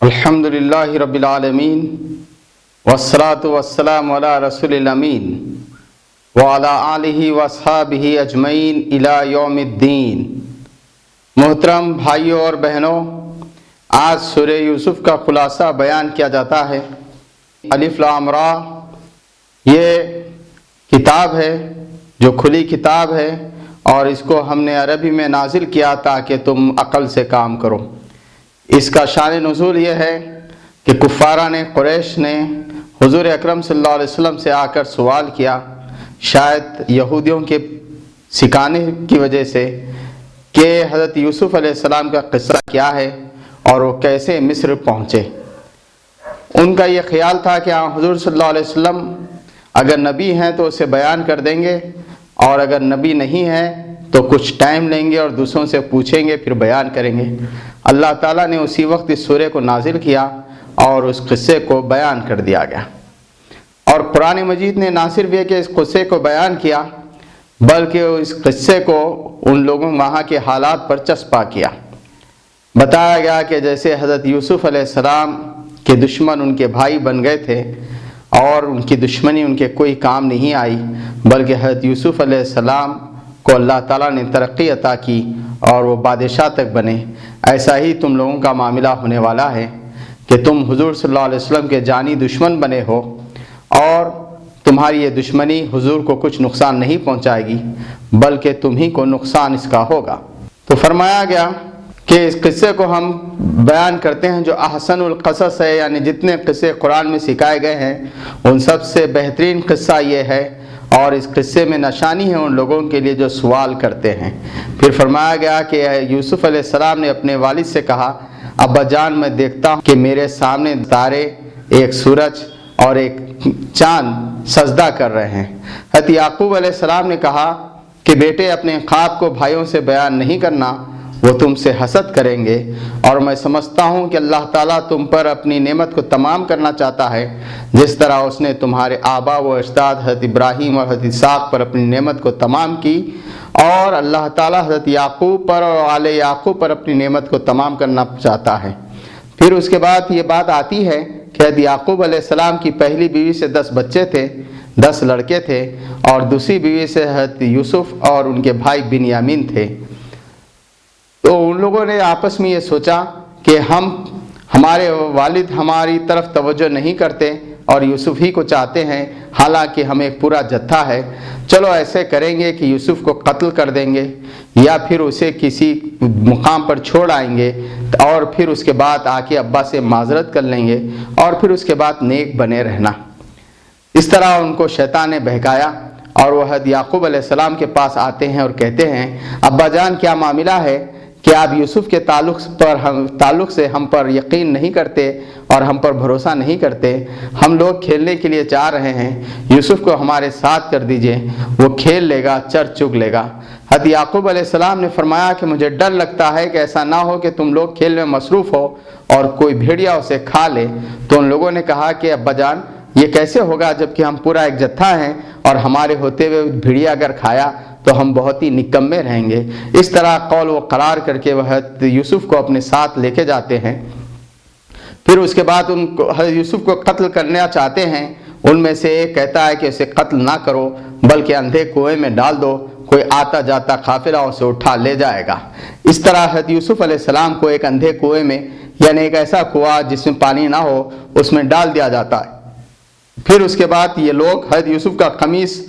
الحمدللہ رب العالمین والصلاة والسلام علی رسول الامین وعلی آلہ واصحابہ اجمعین الی یوم الدین۔ محترم بھائیوں اور بہنوں، آج سورہ یوسف کا خلاصہ بیان کیا جاتا ہے۔ الف لام را یہ کتاب ہے جو کھلی کتاب ہے، اور اس کو ہم نے عربی میں نازل کیا تاکہ تم عقل سے کام کرو۔ اس کا شان نزول یہ ہے کہ کفاران قریش نے حضور اکرم صلی اللہ علیہ وسلم سے آ کر سوال کیا، شاید یہودیوں کے سکھانے کی وجہ سے، کہ حضرت یوسف علیہ السلام کا قصہ کیا ہے اور وہ کیسے مصر پہنچے۔ ان کا یہ خیال تھا کہ حضور صلی اللہ علیہ وسلم اگر نبی ہیں تو اسے بیان کر دیں گے، اور اگر نبی نہیں ہیں تو کچھ ٹائم لیں گے اور دوسروں سے پوچھیں گے، پھر بیان کریں گے۔ اللہ تعالیٰ نے اسی وقت اس سورہ کو نازل کیا اور اس قصے کو بیان کر دیا گیا۔ اور قرآن مجید نے نہ صرف یہ کہ اس قصے کو بیان کیا، بلکہ اس قصے کو ان لوگوں وہاں کے حالات پر چسپاں کیا۔ بتایا گیا کہ جیسے حضرت یوسف علیہ السلام کے دشمن ان کے بھائی بن گئے تھے، اور ان کی دشمنی ان کے کوئی کام نہیں آئی، بلکہ حضرت یوسف علیہ السلام کو اللہ تعالیٰ نے ترقی عطا کی اور وہ بادشاہ تک بنے۔ ایسا ہی تم لوگوں کا معاملہ ہونے والا ہے کہ تم حضور صلی اللہ علیہ وسلم کے جانی دشمن بنے ہو، اور تمہاری یہ دشمنی حضور کو کچھ نقصان نہیں پہنچائے گی، بلکہ تم ہی کو نقصان اس کا ہوگا۔ تو فرمایا گیا کہ اس قصے کو ہم بیان کرتے ہیں جو احسن القصص ہے، یعنی جتنے قصے قرآن میں سکھائے گئے ہیں ان سب سے بہترین قصہ یہ ہے، اور اس قصے میں نشانی ہے ان لوگوں کے لیے جو سوال کرتے ہیں۔ پھر فرمایا گیا کہ یوسف علیہ السلام نے اپنے والد سے کہا، ابا جان میں دیکھتا ہوں کہ میرے سامنے تارے، ایک سورج اور ایک چاند سجدہ کر رہے ہیں۔ حضرت یعقوب علیہ السلام نے کہا کہ بیٹے اپنے خواب کو بھائیوں سے بیان نہیں کرنا، وہ تم سے حسد کریں گے، اور میں سمجھتا ہوں کہ اللہ تعالیٰ تم پر اپنی نعمت کو تمام کرنا چاہتا ہے، جس طرح اس نے تمہارے آبا و اجداد حضرت ابراہیم اور حضرت اسحاق پر اپنی نعمت کو تمام کی، اور اللہ تعالیٰ حضرت یعقوب پر اور آل یعقوب پر اپنی نعمت کو تمام کرنا چاہتا ہے۔ پھر اس کے بعد یہ بات آتی ہے کہ حضرت یعقوب علیہ السلام کی پہلی بیوی سے 10 بچے تھے، 10 لڑکے تھے، اور دوسری بیوی سے حضرت یوسف اور ان کے بھائی بنیامین تھے۔ تو ان لوگوں نے آپس میں یہ سوچا کہ ہمارے والد ہماری طرف توجہ نہیں کرتے اور یوسف ہی کو چاہتے ہیں، حالانکہ ہمیں ایک پورا جتھا ہے، چلو ایسے کریں گے کہ یوسف کو قتل کر دیں گے، یا پھر اسے کسی مقام پر چھوڑ آئیں گے، اور پھر اس کے بعد آ کے ابا سے معذرت کر لیں گے، اور پھر اس کے بعد نیک بنے رہنا۔ اس طرح ان کو شیطان نے بہکایا، اور وہ حضرت یعقوب علیہ السلام کے پاس آتے ہیں اور کہتے ہیں، ابا جان کیا معاملہ ہے کہ آپ یوسف کے تعلق سے ہم پر یقین نہیں کرتے اور ہم پر بھروسہ نہیں کرتے؟ ہم لوگ کھیلنے کے لیے چاہ رہے ہیں، یوسف کو ہمارے ساتھ کر دیجئے، وہ کھیل لے گا، چر چگ لے گا۔ حضرت یعقوب علیہ السلام نے فرمایا کہ مجھے ڈر لگتا ہے کہ ایسا نہ ہو کہ تم لوگ کھیل میں مصروف ہو اور کوئی بھیڑیا اسے کھا لے۔ تو ان لوگوں نے کہا کہ ابا جان یہ کیسے ہوگا جبکہ ہم پورا ایک جتھا ہیں، اور ہمارے ہوتے ہوئے بھیڑیا اگر کھایا تو ہم بہت ہی نکمے رہیں گے۔ اس طرح قول و قرار کر کے وہ حضرت یوسف کو اپنے ساتھ لے کے جاتے ہیں۔ پھر اس کے بعد ان کو حضرت یوسف کو قتل کرنا چاہتے ہیں۔ ان میں سے ایک کہتا ہے کہ اسے قتل نہ کرو، بلکہ اندھے کنویں میں ڈال دو، کوئی آتا جاتا قافلہ اسے اٹھا لے جائے گا۔ اس طرح حضرت یوسف علیہ السلام کو ایک اندھے کنویں میں، یعنی ایک ایسا کنواں جس میں پانی نہ ہو، اس میں ڈال دیا جاتا ہے۔ پھر اس کے بعد یہ لوگ حضرت یوسف کا قمیص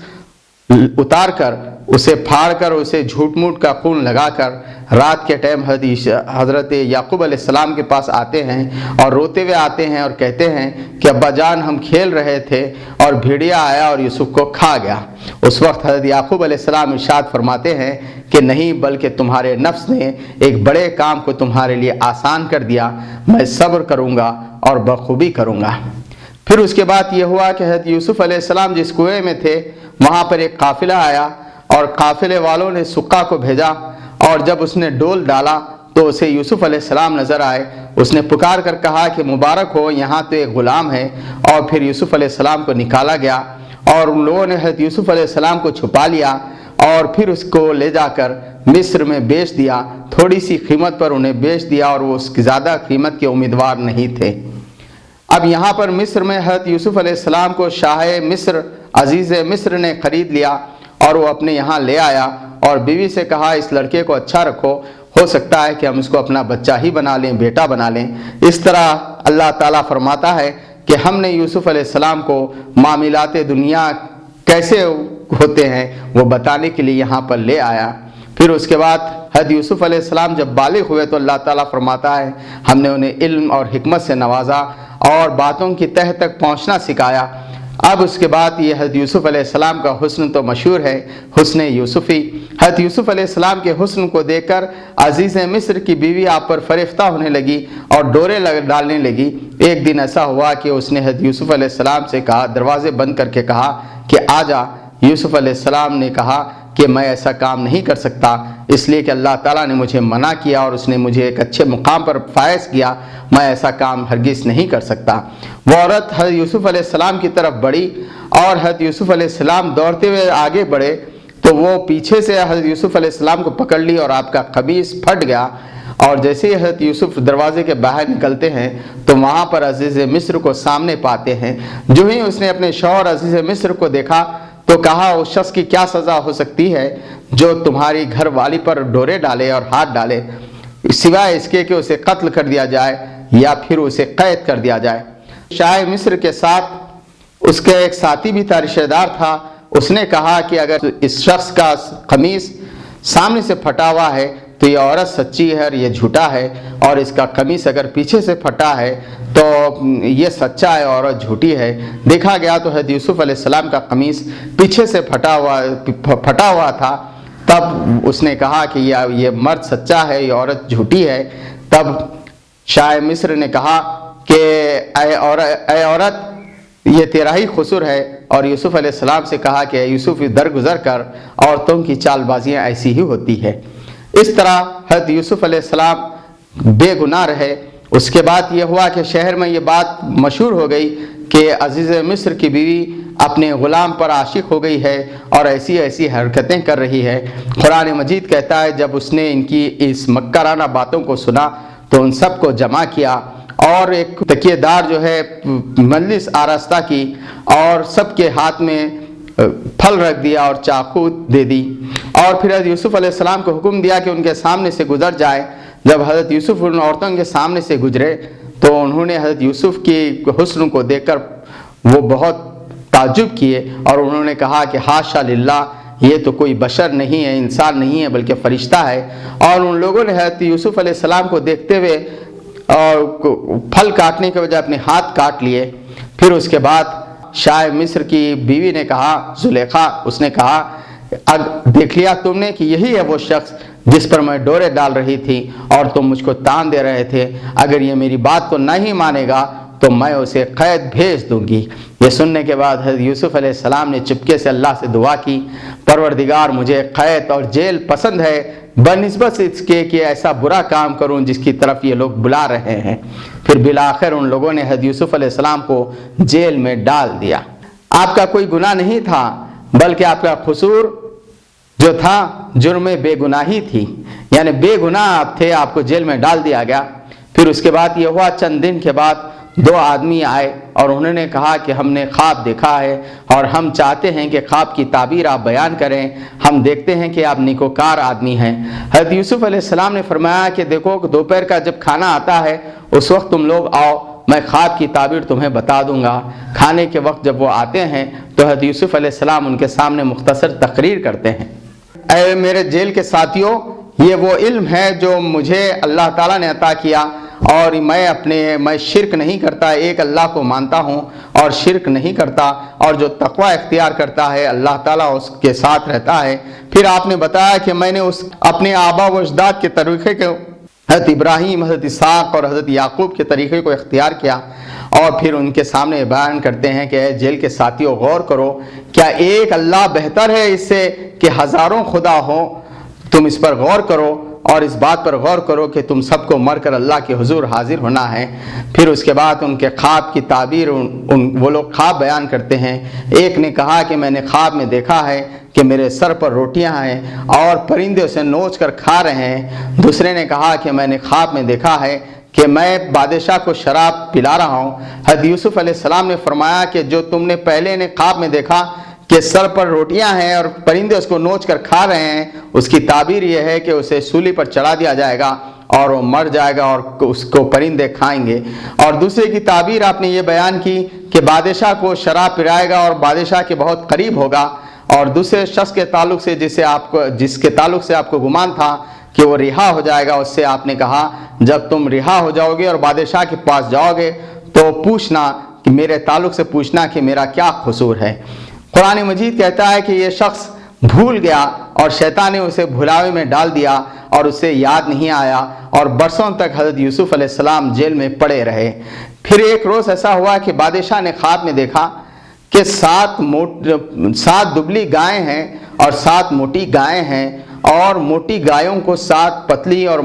اتار کر، اسے پھاڑ کر، اسے جھوٹ موٹ کا خون لگا کر رات کے ٹائم حضرت یعقوب علیہ السلام کے پاس آتے ہیں، اور روتے ہوئے آتے ہیں اور کہتے ہیں کہ ابا جان ہم کھیل رہے تھے اور بھیڑیا آیا اور یوسف کو کھا گیا۔ اس وقت حضرت یعقوب علیہ السلام ارشاد فرماتے ہیں کہ نہیں، بلکہ تمہارے نفس نے ایک بڑے کام کو تمہارے لیے آسان کر دیا، میں صبر کروں گا اور بخوبی کروں گا۔ پھر اس کے بعد یہ ہوا کہ حضرت یوسف علیہ السلام جس کنویں میں تھے وہاں پر ایک قافلہ آیا، اور قافلے والوں نے سکا کو بھیجا، اور جب اس نے ڈول ڈالا تو اسے یوسف علیہ السلام نظر آئے۔ اس نے پکار کر کہا کہ مبارک ہو، یہاں تو ایک غلام ہے، اور پھر یوسف علیہ السلام کو نکالا گیا، اور ان لوگوں نے حضرت یوسف علیہ السلام کو چھپا لیا، اور پھر اس کو لے جا کر مصر میں بیچ دیا، تھوڑی سی قیمت پر انہیں بیچ دیا، اور وہ اس کی زیادہ قیمت کے امیدوار نہیں تھے۔ اب یہاں پر مصر میں حضرت یوسف علیہ السلام کو شاہ مصر، عزیز مصر نے خرید لیا اور وہ اپنے یہاں لے آیا، اور بیوی سے کہا اس لڑکے کو اچھا رکھو، ہو سکتا ہے کہ ہم اس کو اپنا بچہ ہی بنا لیں، بیٹا بنا لیں۔ اس طرح اللہ تعالیٰ فرماتا ہے کہ ہم نے یوسف علیہ السلام کو معاملات دنیا کیسے ہوتے ہیں وہ بتانے کے لیے یہاں پر لے آیا۔ پھر اس کے بعد حضرت یوسف علیہ السلام جب بالغ ہوئے تو اللہ تعالیٰ فرماتا ہے ہم نے انہیں علم اور حکمت سے نوازا اور باتوں کی تہ تک پہنچنا سکھایا۔ اب اس کے بعد یہ حضرت یوسف علیہ السلام کا حسن تو مشہور ہے، حسن یوسفی۔ حضرت یوسف علیہ السلام کے حسن کو دیکھ کر عزیز مصر کی بیوی آپ پر فریفتہ ہونے لگی اور ڈورے ڈالنے لگی۔ ایک دن ایسا ہوا کہ اس نے حضرت یوسف علیہ السلام سے کہا، دروازے بند کر کے کہا کہ آ جا۔ یوسف علیہ السلام نے کہا کہ میں ایسا کام نہیں کر سکتا، اس لیے کہ اللہ تعالیٰ نے مجھے منع کیا اور اس نے مجھے ایک اچھے مقام پر فائز کیا، میں ایسا کام ہرگز نہیں کر سکتا۔ وہ عورت حضرت یوسف علیہ السلام کی طرف بڑھی اور حضرت یوسف علیہ السلام دوڑتے ہوئے آگے بڑھے تو وہ پیچھے سے حضرت یوسف علیہ السلام کو پکڑ لی اور آپ کا قمیص پھٹ گیا، اور جیسے ہی حضرت یوسف دروازے کے باہر نکلتے ہیں تو وہاں پر عزیز مصر کو سامنے پاتے ہیں۔ جو ہی اس نے اپنے شوہر عزیز مصر کو دیکھا تو کہا اس شخص کی کیا سزا ہو سکتی ہے جو تمہاری گھر والی پر ڈورے ڈالے اور ہاتھ ڈالے، سوائے اس کے کہ اسے قتل کر دیا جائے یا پھر اسے قید کر دیا جائے۔ شاہ مصر کے ساتھ اس کا ایک ساتھی بھی تھا، رشتہ دار تھا، اس نے کہا کہ اگر اس شخص کا قمیص سامنے سے پھٹا ہوا ہے تو یہ عورت سچی ہے اور یہ جھوٹا ہے، اور اس کا قمیص اگر پیچھے سے پھٹا ہے تو یہ سچا ہے، عورت جھوٹی ہے۔ دیکھا گیا تو حضرت یوسف علیہ السلام کا قمیص پیچھے سے پھٹا ہوا تھا۔ تب اس نے کہا کہ یہ مرد سچا ہے، یہ عورت جھوٹی ہے۔ تب شاہ مصر نے کہا کہ اے عورت یہ تیرا ہی قصور ہے، اور یوسف علیہ السلام سے کہا کہ اے یوسف درگزر کر، عورتوں کی چال بازیاں ایسی ہی ہوتی ہے۔ اس طرح حضرت یوسف علیہ السلام بے گناہ رہے۔ اس کے بعد یہ ہوا کہ شہر میں یہ بات مشہور ہو گئی کہ عزیز مصر کی بیوی اپنے غلام پر عاشق ہو گئی ہے اور ایسی ایسی حرکتیں کر رہی ہے۔ قرآن مجید کہتا ہے جب اس نے ان کی اس مکرانہ باتوں کو سنا تو ان سب کو جمع کیا اور ایک تکیے دار جو ہے مجلس آراستہ کی اور سب کے ہاتھ میں پھل رکھ دیا اور چاقو دے دی، اور پھر حضرت یوسف علیہ السلام کو حکم دیا کہ ان کے سامنے سے گزر جائے۔ جب حضرت یوسف ان عورتوں کے سامنے سے گزرے تو انہوں نے حضرت یوسف کی حسن کو دیکھ کر وہ بہت تعجب کیے اور انہوں نے کہا کہ حاشا للہ، یہ تو کوئی بشر نہیں ہے، انسان نہیں ہے بلکہ فرشتہ ہے۔ اور ان لوگوں نے حضرت یوسف علیہ السلام کو دیکھتے ہوئے اور پھل کاٹنے کے بجائے اپنے ہاتھ کاٹ لیے۔ پھر اس کے بعد شاہ مصر کی بیوی نے کہا، زلیخا، اس نے کہا دیکھ لیا تم نے کہ یہی ہے وہ شخص جس پر میں ڈورے ڈال رہی تھی اور تم مجھ کو تان دے رہے تھے، اگر یہ میری بات کو نہیں مانے گا تو میں اسے قید بھیج دوں گی۔ یہ سننے کے بعد حضرت یوسف علیہ السلام نے چپکے سے اللہ سے دعا کی، پروردگار مجھے قید اور جیل پسند ہے بنسبت اس کے کہ ایسا برا کام کروں جس کی طرف یہ لوگ بلا رہے ہیں۔ پھر بالآخر ان لوگوں نے حضرت یوسف علیہ السلام کو جیل میں ڈال دیا۔ آپ کا کوئی گناہ نہیں تھا بلکہ آپ کا قصور جو تھا جرم بے گناہی تھی، یعنی بے گناہ آپ تھے، آپ کو جیل میں ڈال دیا گیا۔ پھر اس کے بعد یہ ہوا چند دن کے بعد دو آدمی آئے اور انہوں نے کہا کہ ہم نے خواب دیکھا ہے اور ہم چاہتے ہیں کہ خواب کی تعبیر آپ بیان کریں، ہم دیکھتے ہیں کہ آپ نیکوکار آدمی ہیں۔ حضرت یوسف علیہ السلام نے فرمایا کہ دیکھو دوپہر کا جب کھانا آتا ہے اس وقت تم لوگ آؤ، میں خواب کی تعبیر تمہیں بتا دوں گا۔ کھانے کے وقت جب وہ آتے ہیں تو حضرت یوسف علیہ السلام ان کے سامنے مختصر تقریر کرتے ہیں، اے میرے جیل کے ساتھیوں، یہ وہ علم ہے جو مجھے اللہ تعالیٰ نے عطا کیا اور میں شرک نہیں کرتا، ایک اللہ کو مانتا ہوں اور شرک نہیں کرتا، اور جو تقوی اختیار کرتا ہے اللہ تعالیٰ اس کے ساتھ رہتا ہے۔ پھر آپ نے بتایا کہ میں نے اپنے آبا و اجداد کے طریقے کو، حضرت ابراہیم، حضرت اسحاق اور حضرت یعقوب کے طریقے کو اختیار کیا، اور پھر ان کے سامنے بیان کرتے ہیں کہ اے جیل کے ساتھیوں غور کرو، کیا ایک اللہ بہتر ہے اس سے کہ ہزاروں خدا ہوں؟ تم اس پر غور کرو۔ اور اس بات پر غور کرو کہ تم سب کو مر کر اللہ کے حضور حاضر ہونا ہے۔ پھر اس کے بعد ان کے خواب کی تعبیر وہ لوگ خواب بیان کرتے ہیں۔ ایک نے کہا کہ میں نے خواب میں دیکھا ہے کہ میرے سر پر روٹیاں ہیں اور پرندے اسے نوچ کر کھا رہے ہیں۔ دوسرے نے کہا کہ میں نے خواب میں دیکھا ہے کہ میں بادشاہ کو شراب پلا رہا ہوں۔ حضرت یوسف علیہ السلام نے فرمایا کہ جو تم نے پہلے نے خواب میں دیکھا کہ سر پر روٹیاں ہیں اور پرندے اس کو نوچ کر کھا رہے ہیں، اس کی تعبیر یہ ہے کہ اسے سولی پر چڑھا دیا جائے گا اور وہ مر جائے گا اور اس کو پرندے کھائیں گے۔ اور دوسرے کی تعبیر آپ نے یہ بیان کی کہ بادشاہ کو شراب پلائے گا اور بادشاہ کے بہت قریب ہوگا۔ اور دوسرے شخص کے تعلق سے جس کے تعلق سے آپ کو گمان تھا کہ وہ رہا ہو جائے گا، اس سے آپ نے کہا جب تم رہا ہو جاؤ گے اور بادشاہ کے پاس جاؤ گے تو پوچھنا کہ میرے تعلق سے پوچھنا کہ میرا کیا قصور ہے۔ قرآن مجید کہتا ہے کہ یہ شخص بھول گیا اور شیطان نے اسے بھلاوے میں ڈال دیا اور اسے یاد نہیں آیا اور برسوں تک حضرت یوسف علیہ السلام جیل میں پڑے رہے۔ پھر ایک روز ایسا ہوا کہ بادشاہ نے خواب میں دیکھا کہ 7 دبلی گائیں ہیں اور 7 موٹی گائیں ہیں، اور موٹی گایوں کو 7 پتلی اور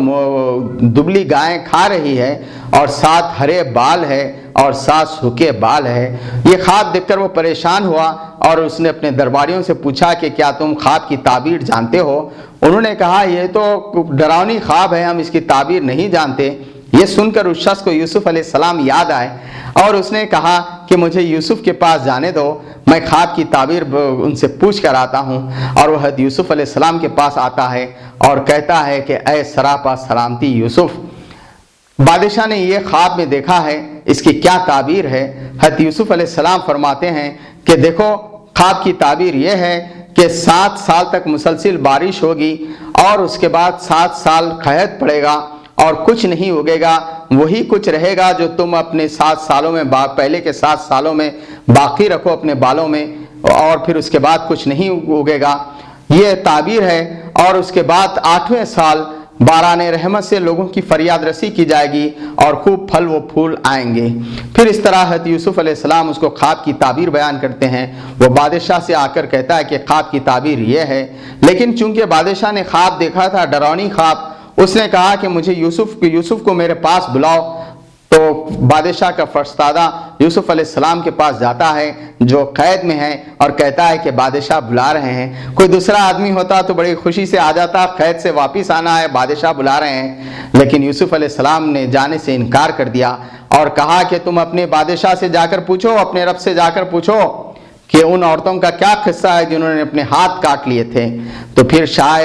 دبلی گائیں کھا رہی ہے، اور 7 ہرے بال ہے اور 7 سوکھے بال ہے۔ یہ خواب دیکھ کر وہ پریشان ہوا اور اس نے اپنے درباریوں سے پوچھا کہ کیا تم خواب کی تعبیر جانتے ہو؟ انہوں نے کہا یہ تو ڈراؤنی خواب ہے، ہم اس کی تعبیر نہیں جانتے۔ یہ سن کر اس شخص کو یوسف علیہ السلام یاد آئے اور اس نے کہا کہ مجھے یوسف کے پاس جانے دو، میں خواب کی تعبیر ان سے پوچھ کر آتا ہوں۔ اور وہ حضرت یوسف علیہ السلام کے پاس آتا ہے اور کہتا ہے کہ اے سراپا سلامتی یوسف، بادشاہ نے یہ خواب میں دیکھا ہے، اس کی کیا تعبیر ہے؟ حضرت یوسف علیہ السلام فرماتے ہیں کہ دیکھو خواب کی تعبیر یہ ہے کہ 7 سال تک مسلسل بارش ہوگی اور اس کے بعد 7 سال قحط پڑے گا اور کچھ نہیں اگے گا، وہی کچھ رہے گا جو تم اپنے 7 سالوں میں پہلے کے 7 سالوں میں باقی رکھو اپنے بالوں میں، اور پھر اس کے بعد کچھ نہیں اگے گا۔ یہ تعبیر ہے۔ اور اس کے بعد 8ویں سال باران رحمت سے لوگوں کی فریاد رسی کی جائے گی اور خوب پھل و پھول آئیں گے۔ پھر اس طرح حضرت یوسف علیہ السلام اس کو خواب کی تعبیر بیان کرتے ہیں۔ وہ بادشاہ سے آ کر کہتا ہے کہ خواب کی تعبیر یہ ہے، لیکن چونکہ بادشاہ نے خواب دیکھا تھا ڈراؤنی خواب، اس نے کہا کہ مجھے یوسف کو میرے پاس بلاؤ۔ تو بادشاہ کا فرستادہ یوسف علیہ السلام کے پاس جاتا ہے جو قید میں ہے اور کہتا ہے کہ بادشاہ بلا رہے ہیں۔ کوئی دوسرا آدمی ہوتا تو بڑی خوشی سے آ جاتا، قید سے واپس آنا ہے، بادشاہ بلا رہے ہیں، لیکن یوسف علیہ السلام نے جانے سے انکار کر دیا اور کہا کہ تم اپنے بادشاہ سے جا کر پوچھو، اپنے رب سے جا کر پوچھو کہ ان عورتوں کا کیا قصہ ہے جنہوں نے اپنے ہاتھ کاٹ لیے تھے۔ تو پھر شاہ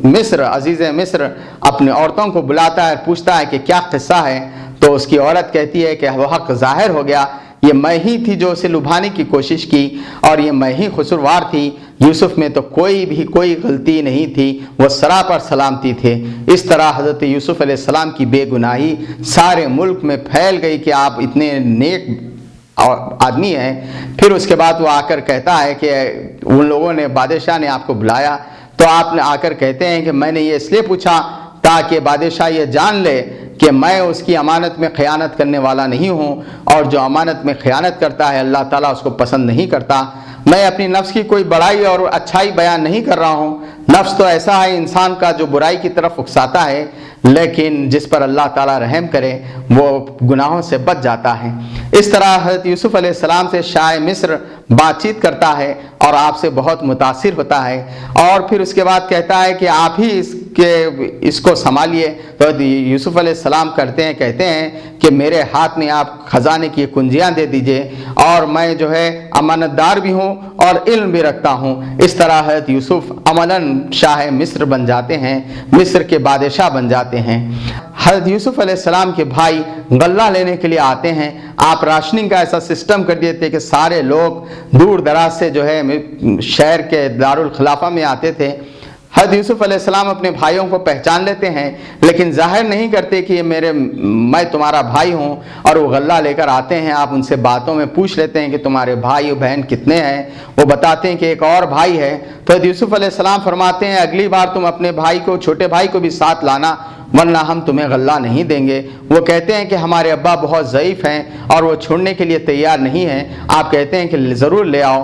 مصر، عزیز مصر، اپنے عورتوں کو بلاتا ہے اور پوچھتا ہے کہ کیا قصہ ہے۔ تو اس کی عورت کہتی ہے کہ وہ حق ظاہر ہو گیا، یہ میں ہی تھی جو اسے لبھانے کی کوشش کی اور یہ میں ہی قصوروار تھی، یوسف میں تو کوئی غلطی نہیں تھی، وہ سراپر سلامتی تھے۔ اس طرح حضرت یوسف علیہ السلام کی بے گناہی سارے ملک میں پھیل گئی کہ آپ اتنے نیک آدمی ہیں۔ پھر اس کے بعد وہ آ کر کہتا ہے کہ ان لوگوں نے، بادشاہ نے آپ کو بلایا تو آپ نے آ کر کہتے ہیں کہ میں نے یہ اس لیے پوچھا تاکہ بادشاہ یہ جان لے کہ میں اس کی امانت میں خیانت کرنے والا نہیں ہوں، اور جو امانت میں خیانت کرتا ہے اللہ تعالیٰ اس کو پسند نہیں کرتا۔ میں اپنی نفس کی کوئی بڑائی اور اچھائی بیان نہیں کر رہا ہوں، نفس تو ایسا ہے انسان کا جو برائی کی طرف اکساتا ہے، لیکن جس پر اللہ تعالیٰ رحم کرے وہ گناہوں سے بچ جاتا ہے۔ اس طرح حضرت یوسف علیہ السلام سے شاہ مصر بات چیت کرتا ہے اور آپ سے بہت متاثر ہوتا ہے، اور پھر اس کے بعد کہتا ہے کہ آپ ہی اس کو سنبھالیے۔ تو یوسف علیہ السلام کہتے ہیں کہ میرے ہاتھ میں آپ خزانے کی کنجیاں دے دیجئے، اور میں جو ہے امانت دار بھی ہوں اور علم بھی رکھتا ہوں۔ اس طرح حضرت یوسف عملاً شاہ مصر بن جاتے ہیں، مصر کے بادشاہ بن جاتے ہیں۔ حضرت یوسف علیہ السلام کے بھائی غلہ لینے کے لیے آتے ہیں۔ آپ راشننگ کا ایسا سسٹم کر دیتے کہ سارے لوگ دور دراز سے جو ہے شہر کے دارالخلافہ میں آتے تھے۔ حضرت یوسف علیہ السلام اپنے بھائیوں کو پہچان لیتے ہیں لیکن ظاہر نہیں کرتے کہ میں تمہارا بھائی ہوں، اور وہ غلہ لے کر آتے ہیں۔ آپ ان سے باتوں میں پوچھ لیتے ہیں کہ تمہارے بھائی و بہن کتنے ہیں؟ وہ بتاتے ہیں کہ ایک اور بھائی ہے۔ تو حضرت یوسف علیہ السلام فرماتے ہیں اگلی بار تم اپنے بھائی کو، چھوٹے بھائی کو بھی ساتھ لانا، ورنہ ہم تمہیں غلہ نہیں دیں گے۔ وہ کہتے ہیں کہ ہمارے ابا بہت ضعیف ہیں اور وہ چھوڑنے کے لیے تیار نہیں ہیں۔ آپ کہتے ہیں کہ ضرور لے آؤ۔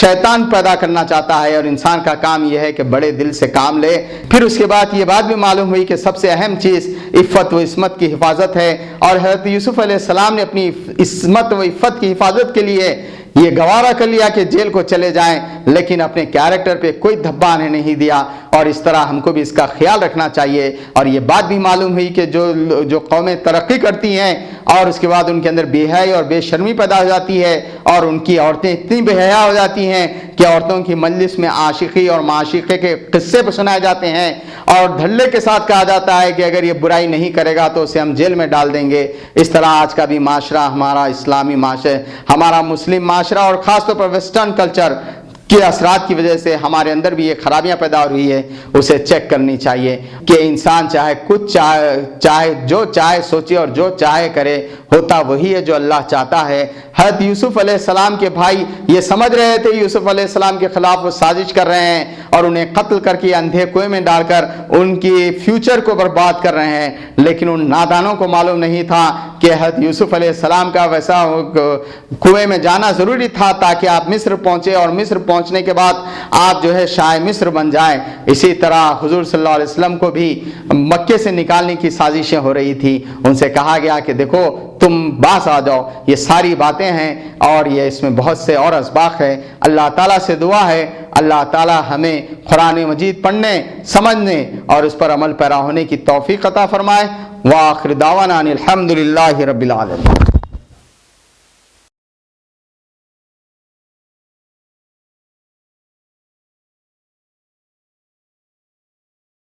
شیطان پیدا کرنا چاہتا ہے، اور انسان کا کام یہ ہے کہ بڑے دل سے کام لے۔ پھر اس کے بعد یہ بات بھی معلوم ہوئی کہ سب سے اہم چیز عفت و عصمت کی حفاظت ہے، اور حضرت یوسف علیہ السلام نے اپنی عصمت و عفت کی حفاظت کے لیے یہ گوارا کر لیا کہ جیل کو چلے جائیں، لیکن اپنے کیریکٹر پہ کوئی دھبا نہیں دیا، اور اس طرح ہم کو بھی اس کا خیال رکھنا چاہیے۔ اور یہ بات بھی معلوم ہوئی کہ جو قومیں ترقی کرتی ہیں اور اس کے بعد ان کے اندر بے حیائی اور بے شرمی پیدا ہو جاتی ہے، اور ان کی عورتیں اتنی بے حیا ہو جاتی ہیں کہ عورتوں کی مجلس میں عاشقی اور معاشقے کے قصے سنائے جاتے ہیں، اور دھڑلے کے ساتھ کہا جاتا ہے کہ اگر یہ برائی نہیں کرے گا تو اسے ہم جیل میں ڈال دیں گے۔ اس طرح آج کا بھی معاشرہ، ہمارا اسلامی معاشرہ، ہمارا مسلم معاشرہ، اور خاص طور پر ویسٹرن کلچر کے اثرات کی وجہ سے ہمارے اندر بھی یہ خرابیاں پیدا ہو رہی ہے، اسے چیک کرنی چاہیے کہ انسان چاہے کچھ چاہے جو چاہے سوچے اور جو چاہے کرے، ہوتا وہی ہے جو اللہ چاہتا ہے۔ حضرت یوسف علیہ السلام کے بھائی یہ سمجھ رہے تھے یوسف علیہ السلام کے خلاف وہ سازش کر رہے ہیں، اور انہیں قتل کر کے اندھے کنویں میں ڈال کر ان کی فیوچر کو برباد کر رہے ہیں، لیکن ان نادانوں کو معلوم نہیں تھا کہ حضرت یوسف علیہ السلام کا ویسا کنویں میں جانا ضروری تھا تاکہ آپ مصر پہنچے، اور مصر پہنچنے کے بعد آپ جو ہے شاہ مصر بن جائیں۔ اسی طرح حضور صلی اللہ علیہ وسلم کو بھی مکے سے نکالنے کی سازشیں ہو رہی تھی، ان سے کہا گیا کہ دیکھو تم باز آ جاؤ۔ یہ ساری باتیں ہیں، اور یہ اس میں بہت سے اور اسباق ہے۔ اللہ تعالیٰ سے دعا ہے اللہ تعالیٰ ہمیں قرآن مجید پڑھنے، سمجھنے اور اس پر عمل پیرا ہونے کی توفیق عطا فرمائے۔ وآخر دعوانا ان الحمد للہ رب العالمین۔